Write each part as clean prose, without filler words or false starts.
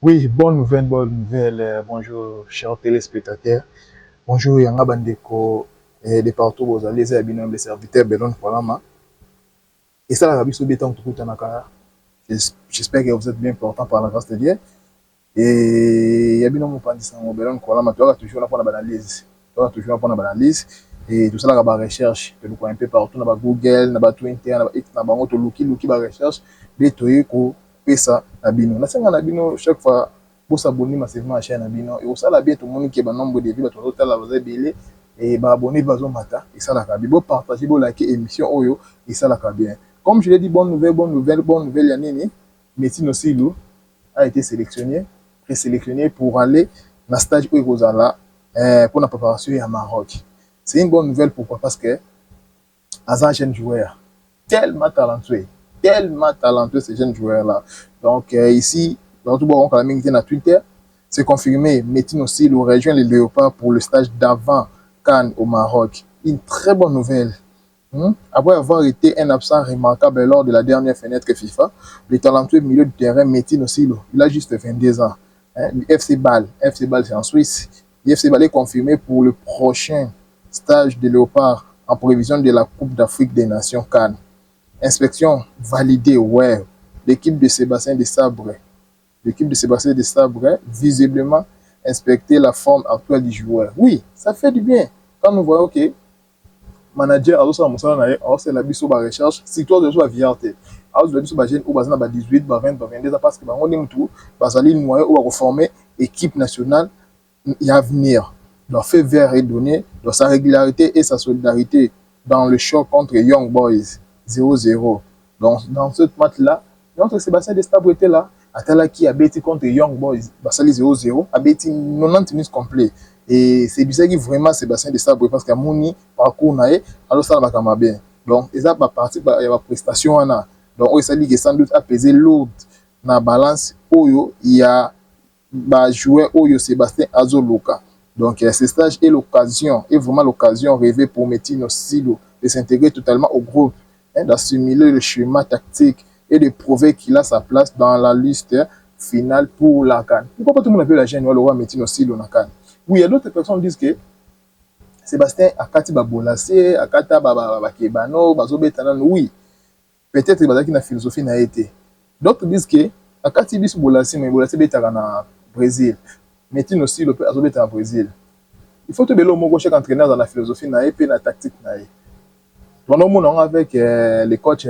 Oui, bonne nouvelle, bonne nouvelle. Bonjour, chers téléspectateurs. Bonjour, Yanga Bandeko, de partout où vous allez, les abonnés, les serviteurs, Belon Palama. Et ça, la Rabie Soubietan, tout le temps. J'espère que vous êtes bien portant par la grâce de Dieu. Et Yabino Moupandis, Belon Palama, tu auras toujours la bonne analyse. Tu auras toujours la bonne analyse. Et tout ça, la recherche, tu le un peu partout, dans Google, dans Twitter, dans X, dans Luki, recherche, des trucs, ça, Nabino. Nabino, chaque fois, pour s'abonner massivement à la chaîne Nabino. Et au ça, bien tout le monde qui est un nombre de vues, tout le temps, vous avez et abonner, vous matin, et ça, la cabi. Vous partagez, vous likez émission, Oyo, et ça, la bien. Comme je l'ai dit, bonne nouvelle, Yanini, Métine aussi, a été sélectionné, présélectionné pour aller dans le stage où il est pour la préparation à Maroc. C'est une bonne nouvelle, pourquoi? Parce que Azan, jeune joueur, tellement talentueux ces jeunes joueurs-là. Donc ici, dans tout bon, quand même, dans Twitter, c'est confirmé, Métine aussi nous rejoint les Léopards pour le stage d'avant Cannes au Maroc. Une très bonne nouvelle. Après avoir été un absent remarquable lors de la dernière fenêtre FIFA, le talentueux milieu de terrain Métine aussi, il a juste 22 ans. FC Bâle c'est en Suisse. FC Bâle est confirmé pour le prochain stage de Léopard en prévision de la Coupe d'Afrique des Nations Cannes. Inspection validée, ouais. L'équipe de Sébastien Desabre, visiblement inspecter la forme actuelle du joueur. Oui, ça fait du bien. Quand nous voyons que manager c'est la biso ba recherche, si toi de soit viarte. Alors la biso ba jeune ou ba 18, 20, 22 parce que ba on est tout, ba sali noyer ou reformer équipe nationale y a venir. Leur fait vert et donné, dans sa régularité et sa solidarité dans le choc contre Young Boys 0-0. Donc, dans ce match-là, notre Sébastien Destabre était là. Atala qui a bêti contre Young Boys, Basali 0-0, a bêti 90 minutes complets. Et c'est bizarre que vraiment Sébastien Destabre, parce qu'à Mouni, parcours naé, alors ça va quand bien. Donc, et ça va partir, il y a une prestation. Donc, il s'agit que sans doute à peser lourd dans la balance, où il y a joueur Oyo Sébastien Azoloka. Donc, ce stage est vraiment l'occasion rêvée pour Métine Silo de s'intégrer totalement au groupe, d'assimiler le schéma tactique et de prouver qu'il a sa place dans la liste finale pour la CAN. Pourquoi pas tout le monde appelle la jeune le roi Métine Silo dans la CAN? Oui, il y a d'autres personnes qui disent que Sébastien Akati Babolassé, Akata Babakebano, Bazobetanan, oui, peut-être que la philosophie n'a été. D'autres disent que Akati Bisbolassé, mais Bolassé Betana Brésil. Métine aussi le peut azober en Brésil. Il faut te bélo mon chaque entraîneur dans la philosophie naïe et la tactique naïe. Pendant mon an avec les coachs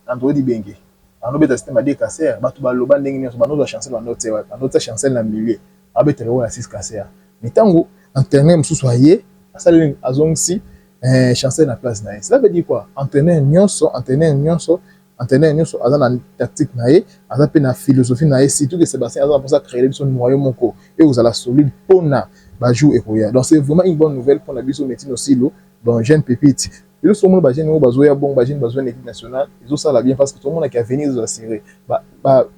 André Bengue. On a système à dire casser, batu baloba ndenge nyoso banoza chancel dans notre chancel na milieu. Abete le 6 casser. Mais tango entraîneur msusu aye, asali azongsi chancel na place naïe. Cela veut dire quoi? Entraîneur nyonso aza na tactique naïe, aza pe na philosophie naïe, surtout que Sébastien aza pour ça créer son noyau moko et vous allez solide pour na bajou et koya. Donc c'est vraiment une bonne nouvelle pour la biso Métine Silo, donc jeune pépite. Et le sommet bajin ou bazoya bon bajin bazoya équipe nationale, ils ont ça là bien parce que tout le monde a qu'à venir de la série.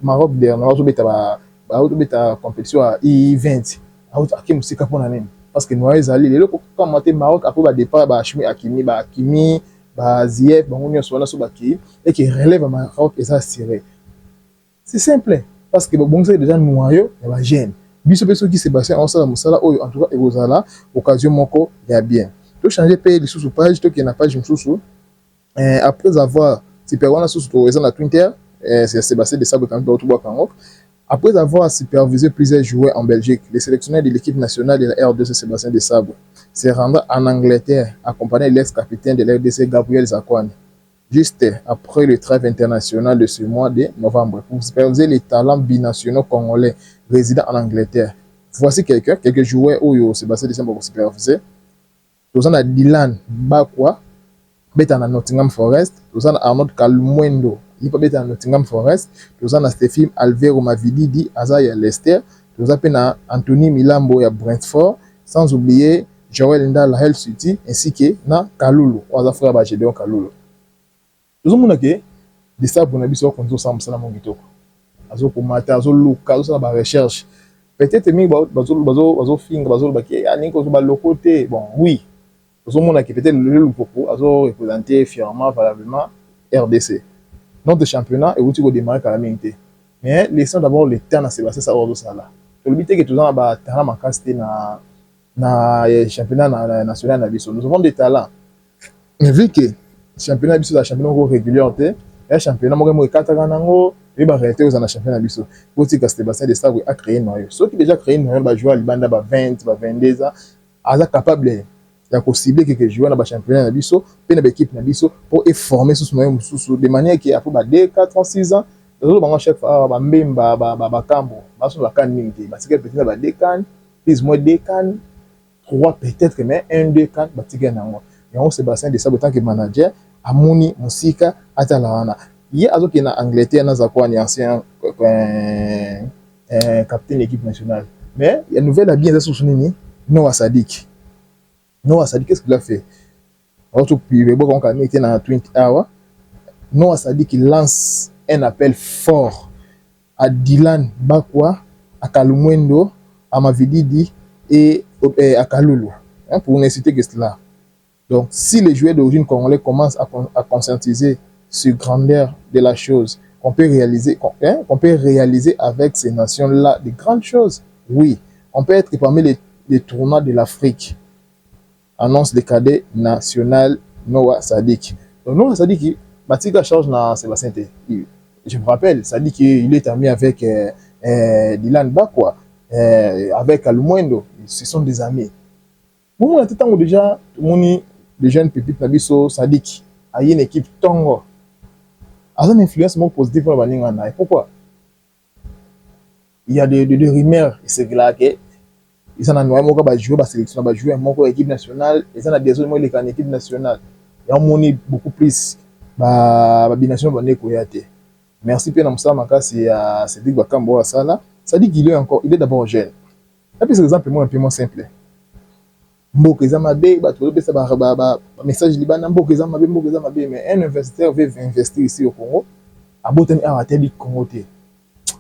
Maroc dernier, on beta compétition à I20. Akim sika pour l'année parce que noyau zali les locaux quand monter Maroc après ba départ ba Hakimi Zief, et qui relève à Maroc et ça tiré. C'est simple, parce que bon, c'est déjà noyau, il y a gêne. Biso peso qui Sébastien, en tout cas, et vous allez, occasion moko, il y a bien. Tu changer payer les sous-page, tu qui n'a pas de sous après avoir, si personne sous la Twitter, c'est Sébastien de Sabre quand même, tout Maroc. Après avoir supervisé plusieurs joueurs en Belgique, le sélectionneur de l'équipe nationale de la RDC, Sébastien de Sabre, s'est rendu en Angleterre, accompagné de l'ex-capitaine de la RDC, Gabriel Zakwan, juste après le trêve international de ce mois de novembre, pour superviser les talents binationaux congolais résidant en Angleterre. Voici quelques joueurs où Sébastien de Sabre pour superviser. Nous avons Dylan Bakwa, beta na Nottingham Forest, nous avons Arnold Kalumwendo, il peut beta na Nottingham Forest, nous avons Stéphane Alvaro Mavididi, Azaya Leicester, nous avons Anthony Milambo à Brentford, sans oublier Joel Ndala Hull City, ainsi que na Kalulu, on a frère Bagédéon Kalulu. Nous avons des ça pour nous qu'on nous sommes ça mon gito. Azo pour mater, azo luka, azo la recherche. Peut-être mi bazo finger, bazo baki, ani ko ba le côté. Bon, oui. Nous avons peut-être le Lupopo, azo représenter fièrement valablement RDC. Notre championnat est où tu vas démarrer à la minute. Mais laissons d'abord le temps à Sébastien Saourdo Sala. Le but est que tout le monde a talent en casté na championnat national na biso. Nous avons des talents. Mais vu que championnat biso est championnat régulier, et championnat mo kataka nango, et ba réalité aux championnat biso. Boti que Sébastien de Sala a créé noyau. Ceux qui déjà créé noyau ba jouer à Libanda ba 20, ba 22 ans, aza capable ya ko cibler quelques joueurs na ba championnat na biso, pe na ba équipe na biso pour former sous noyau sous de manière qui a pour ba 2, 4 ans, 6 ans. Les autres chef ba mbemba ba kambo, ba so ba kan mingi, ba ticket peut-être ba 2 kan, plus moins 2 kan, 3 peut-être mais 1 2 kan ba ticket nango. Et on Sébastien de Sala tant que manager amoni musika atala wana. Hier azoki na Angleterre na zakwa ni ancien capitaine équipe nationale. Mais il y a une nouvelle à bien sur nini Noah Sadik. Noah Sadik qu'est-ce qu'il a fait? Autre puis bon quand on était dans 20 hours, Noah Sadik lance un appel fort à Dylan Bakwa, à Kalumwendo, à Mavididi et à Kalulu, hein, pour ne citer que cela. Donc, si les joueurs d'origine congolais commencent à conscientiser sur grandeur de la chose, qu'on peut réaliser avec ces nations-là de grandes choses, oui, on peut être parmi les tournois de l'Afrique. Annonce le cadet national Noah Sadik. Donc, Noah Sadik, Batika charge dans Sébastien T. Je me rappelle, ça dit qu'il est ami avec Dylan Bakwa, avec Alumwendo. Ce sont des amis. Moi, on a tout déjà, les jeunes pépites Nabiso, Sadik, a une équipe Tongo. A une influence positive pour la Baningana. Et pourquoi? Il y a des rumeurs, c'est là que ils ont noyé mon gars jouer la sélection, jouer mon équipe nationale, ils ont des autres les équipe nationale. Et on monnaie beaucoup plus la bination bonne koyate. Merci Pierre Namsa Makasi à Cédric Bakambo à ça là. Ça dit qu'il est encore, il est d'abord jeune. Et puis c'est exemple moi un peu moins simple. Mboka Zamabe, message libanais, Mboka Zamabe, mais un investisseur veut investir ici au Congo. A botem a teli Congo te.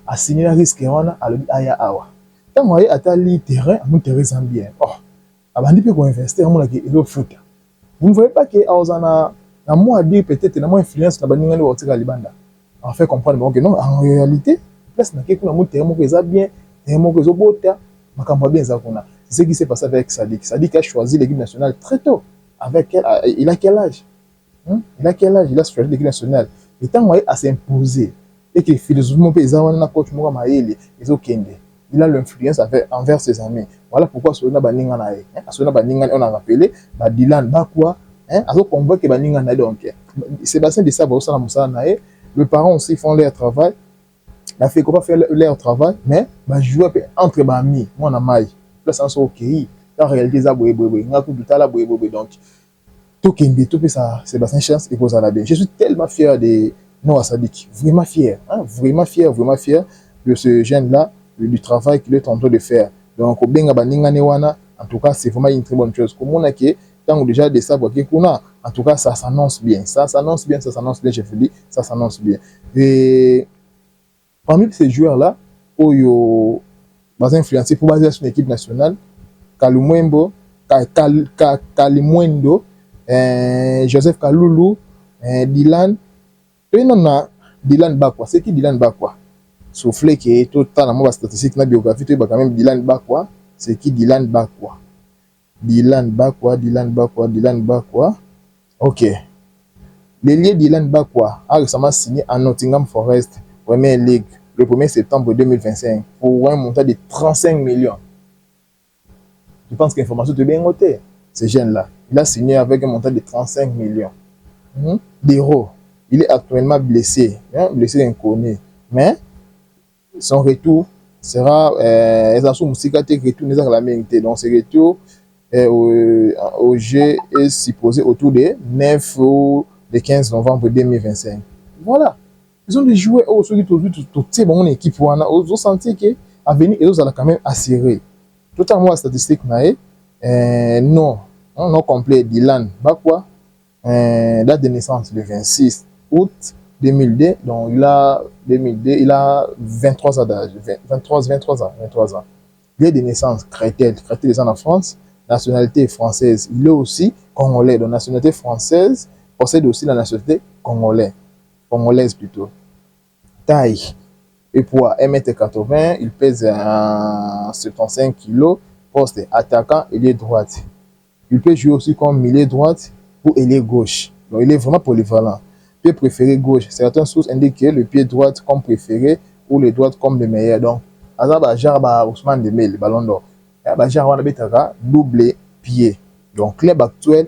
A signé un risque wana a lobi aya awa. Tant moi atali terrain, mon terrain zambien. Oh, abandi pe ko investir mon la ke foot. Vous ne voyez pas que Aozana na moi dire peut-être na moi influence na baninga ni wotika libanda. En fait comprendre que non en réalité place na ke kuna mon terrain mo ko bien, terrain mo ko zobota, makambo bien za kuna. C'est ce qui s'est passé avec Sadik. Sadik a choisi l'équipe nationale très tôt. Avec elle, il a quel âge? Il a quel âge? Il a choisi l'équipe nationale. Et tant qu'il a s'imposer et que philosophiquement ils ont coach Moura Maïli, ils ont kende. Il a l'influence envers ses amis. Voilà pourquoi Solona Baninga nae. Solona Baninga on a rappelé Dylan Bakwa. Azo convoqué Baninga nae donc. Sébastien de Saba aussi na Moussa nae. Les parents aussi font leur travail. La fait comment faire leur travail, mais jouer entre les amis. Moi na maille. Là ça sont ok. La réalité ça boye. On a tout tout là boye. Donc tout kende tout ça Sébastien chance et cause à la bien. Je suis tellement fier de Noah Sadik, vraiment fier, hein? Vraiment fier de ce jeune-là, du travail qu'il est en train de faire. Donc, au Benga Baninga Newana, en tout cas, c'est vraiment une très bonne chose. Comme on a qui, tant déjà de ça, en tout cas, ça s'annonce bien. Ça s'annonce bien, je vous dis, ça s'annonce bien. Et parmi ces joueurs-là, où ils ont influencé pour baser sur une équipe nationale, Kalumwendo, Joseph Kalulu, Dylan. Et non, Dylan Bakwa. C'est qui Dylan Bakwa? Soufflé qui est tout le temps dans ma statistique, dans la biographie, tu vois quand même Dylan Bakwa. C'est qui Dylan Bakwa? Dylan Bakwa. Ok. L'ailier Dylan Bakwa a récemment signé à Nottingham Forest, Premier League, le 1er septembre 2025, pour un montant de 35 millions. Je pense que l'information est bien notée. Ce jeune-là, il a signé avec un montant de 35 millions d'euros. Il est actuellement blessé inconnu. Mais son retour sera donc ce retour au jeu est supposé autour de 9 ou de 15 novembre 2025. Voilà. Ils ont des joueurs aujourd'hui tout mon équipe on a senti que à venir ils ont quand même assuré. Tout à moi statistique non complet Dylan Bakwa date de naissance le 26 août 2002, donc il a 23 ans d'âge, 23 ans. Il est de naissance chrétienne en France, nationalité française. Il est aussi congolais, donc nationalité française, possède aussi la nationalité congolaise plutôt. Taille, et poids 1m80, il pèse 75 kg, poste attaquant, ailier droite. Il peut jouer aussi comme milieu droite ou ailier gauche. Donc il est vraiment polyvalent. Pied préféré gauche. Certaines sources indiquent que le pied droit comme préféré ou le droit comme le meilleur. Donc, Azaba Jarba Ousmane Dembélé, Ballon d'Or. Jarba Betara, double pied. Donc, club actuel,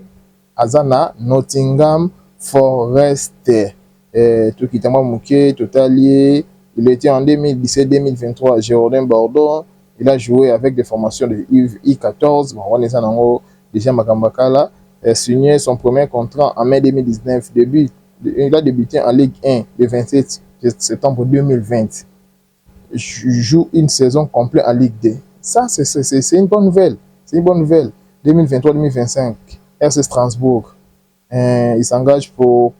Azana, Nottingham Forest. Tout qui t'a mouqué, totalier. Il était en 2017-2023 à Girondin Bordeaux. Il a joué avec des formations de I14. Bon, on est en haut. Déjà Makambakala a signé son premier contrat en mai 2019. Il a débuté en Ligue 1 le 27 septembre 2020. Il joue une saison complète en Ligue 2. Ça, c'est une bonne nouvelle. C'est une bonne nouvelle. 2023-2025, RC Strasbourg. Il s'engage pour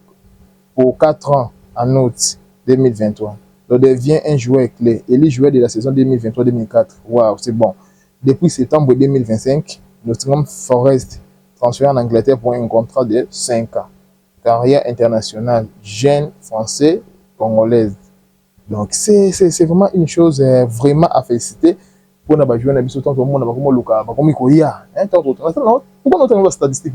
4 ans en août 2023. Il devient un joueur clé. Il est joueur de la saison 2023-2024. Waouh, c'est bon. Depuis septembre 2025, Nottingham Forest transféré en Angleterre pour un contrat de 5 ans. Carrière internationale, jeune français, congolaise. Donc, c'est vraiment une chose vraiment à féliciter pour nous jouer dans le temps tout le monde a comme Luka, comme Ikoya. Pourquoi nous avons la statistique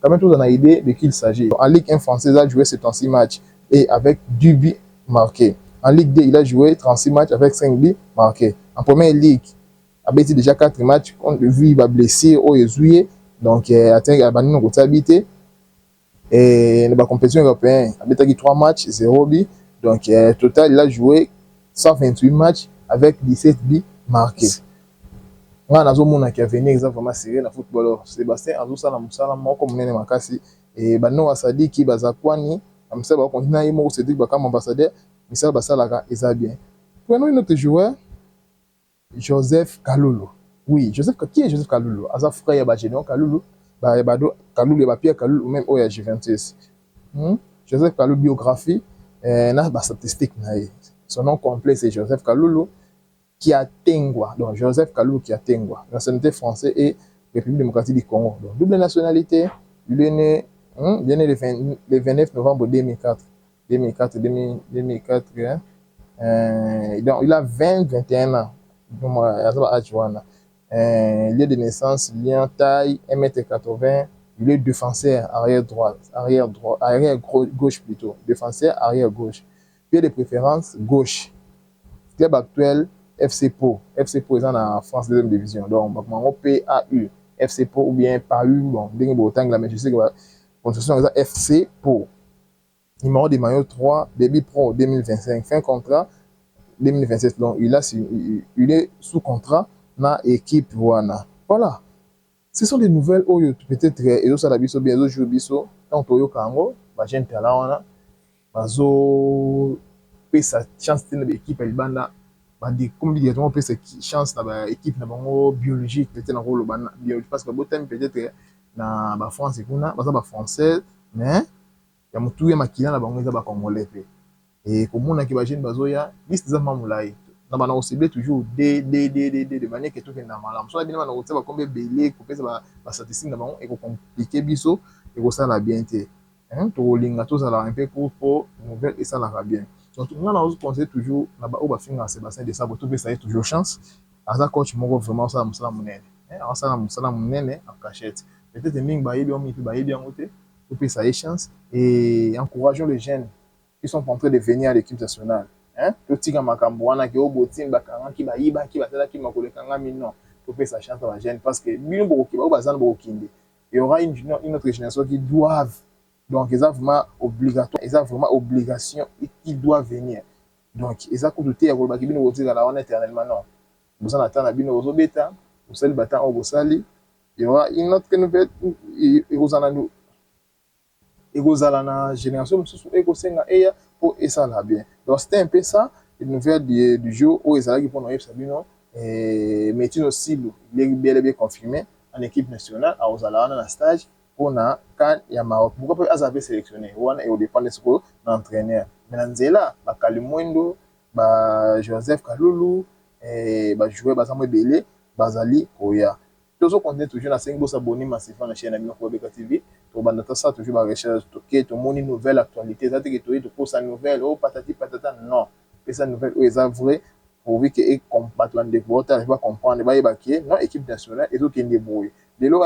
quand même, tout en a idée de qui il s'agit. En Ligue 1 française, il a joué 76 matchs et avec 2 buts marqués. En Ligue 2, il a joué 36 matchs avec 5 buts marqués. En première ligue, il a été déjà 4 matchs. On a vu, il va blesser au Yezouye. Donc, il a été habité. Et dans la compétition européenne, il a été 3 matchs, 0 buts. Donc, total, il a joué 128 matchs avec 17 buts marqués. Moi, je suis qui a venu exactement sérieux dans le football. Sébastien Azou Salam Salam, comme on est Makasi. Et Bano Asadi qui Bazakwani, comme ça, on continue à y aller, c'est comme ambassadeur, mais ça, Basalaka, et ça bien. Prenons une autre joueur, Joseph Kalulu. Oui, qui est Joseph Kalulu? Asa frère Généon Kalulu, Kalulu, Pierre Kalulu, ou même Oya Juventus. Joseph Kalulu, biographie, n'a pas statistique. Son nom complet, c'est Joseph Kalulu Kiatengwa. Donc, Joseph Kalulu Kiatengwa, nationalité française et République démocratique du Congo. Donc, double nationalité, il est né le 29 novembre 2004. 2004, hein? Donc, il a 21 ans. Il est de naissance, lien, taille, 1m80. Il est défenseur arrière droite, arrière gauche plutôt. Défenseur arrière gauche. Pied de préférence gauche. Club actuel, FC Pau. FC Pau est en France 2e division. Donc, PAU. FC Pau ou bien PAU. Bon, mais je sais que la construction est FC Pau. Numéro de maillot 3, début pro 2025. Fin contrat 2027. Donc, il est sous contrat dans l'équipe Wana. Voilà. Ce sont des nouvelles où peut-être et ça la biso bien jouer biso tant Toyo Kango, ba gente là wana bazo sa chance de l'équipe Elbanda ba de comme directement sa chance na équipe na bango biologique peut-être na rôle bana biologique parce que botem peut-être na ba France kuna ba français mais ya mutu ya makila na bango ba congolais pe et comme on a qui ba jeune bazoya liste za mamulai na bana osible toujours de manière que tout est normal so bien na oteba comme belé ko pesa ba statistique na bango et ko compliquer biso et ko ça la bien té hein to linga to ça la un peu pour nouvelle et ça la bien donc on a conseillé toujours na ba o ba finga Sébastien de Sabo tout ça toujours chance asa coach moko vraiment ça musala munene hein ça musala munene en cachette peut-être ming ba yebi on mi ba yebi en côté tout ça chance et encourageons les jeunes qui sont en train de venir à l'équipe nationale. Hein? Totika makambo wana ke obotim bakanga ki bayiba ki batala ki makole kanga mino. To pe sa chance à la jeune parce que bino boko ki ba bazana boko kinde. Il y aura une autre génération qui doivent donc ils ont vraiment obligatoire, ils ont vraiment obligation et qui doivent venir. Donc ils ont côté ya ko ba ki bino botika la wana éternellement non. Vous en attendez bino ozo beta, vous sali bata o bosali. Il y aura une autre que nous peut et vous en nous ekozala na génération mosusu ekosenga eya po esala bien. Donc c'était un peu ça une nouvelle du jour où ezalaki mpona oyebisa bino Metino Silo il est bien confirmé en équipe nationale akozala wana na stage mpona CAN ya Maroc. Pourquoi pe aza pe sélectionné wana ekodépendre sikoyo na entraîneur mais na nzela bakali mwendo ba Joseph Kalulu bajoueur baza mo ebele bazali koya. Toujours continuer toujours na 5 s'abonner massivement à la chaîne Amino Kobeka TV. To banda ça toujours ba recherche to ke to moni nouvelle actualité. Ça te que to pour sa nouvelle oh patati patata non. pesa nouvelle où eza vrai pourvu que et bato bandeko arrive à comprendre bayeba ke non équipe nationale ezokende boye lelo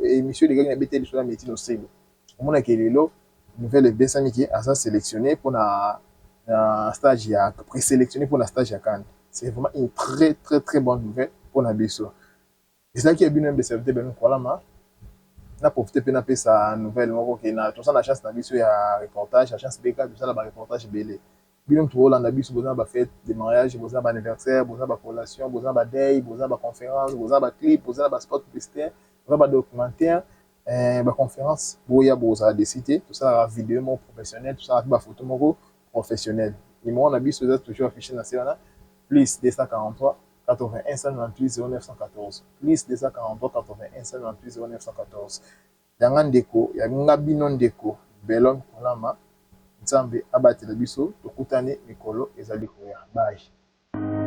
émission de gagner bete lisolo métier no selo omona ke lelo nouvelle ebesami ke aza sélectionné pour na stage ya présélectionné pour la stage ya CAN. C'est vraiment une très bonne nouvelle pour la biso. Et c'est là qu'il y a bien un BCFT ben Kolama na profiter pe na pesa nouvelle moko ke na tout ça na chance na biso ya reportage, la chance BK tout ça la reportage belé. Bino to Hollande biso bozana ba fête de mariage, bozana ba anniversaire, bozana ba collation, bozana ba day, bozana ba conférence, bozana ba clip, bozana ba spot publicitaire, bozana ba documentaire, ba conférence, boya bozana des cités, tout ça la vidéo mon professionnel, tout ça ba photo moko professionnel. Numéro na biso toujours affiché na cela plus 243 81 198 0914 plus 243 81 198 0914 yanga ndeko yanga bino ndeko Belon Kolama nzambe abatela biso tokutane mikolo ezali koya bye.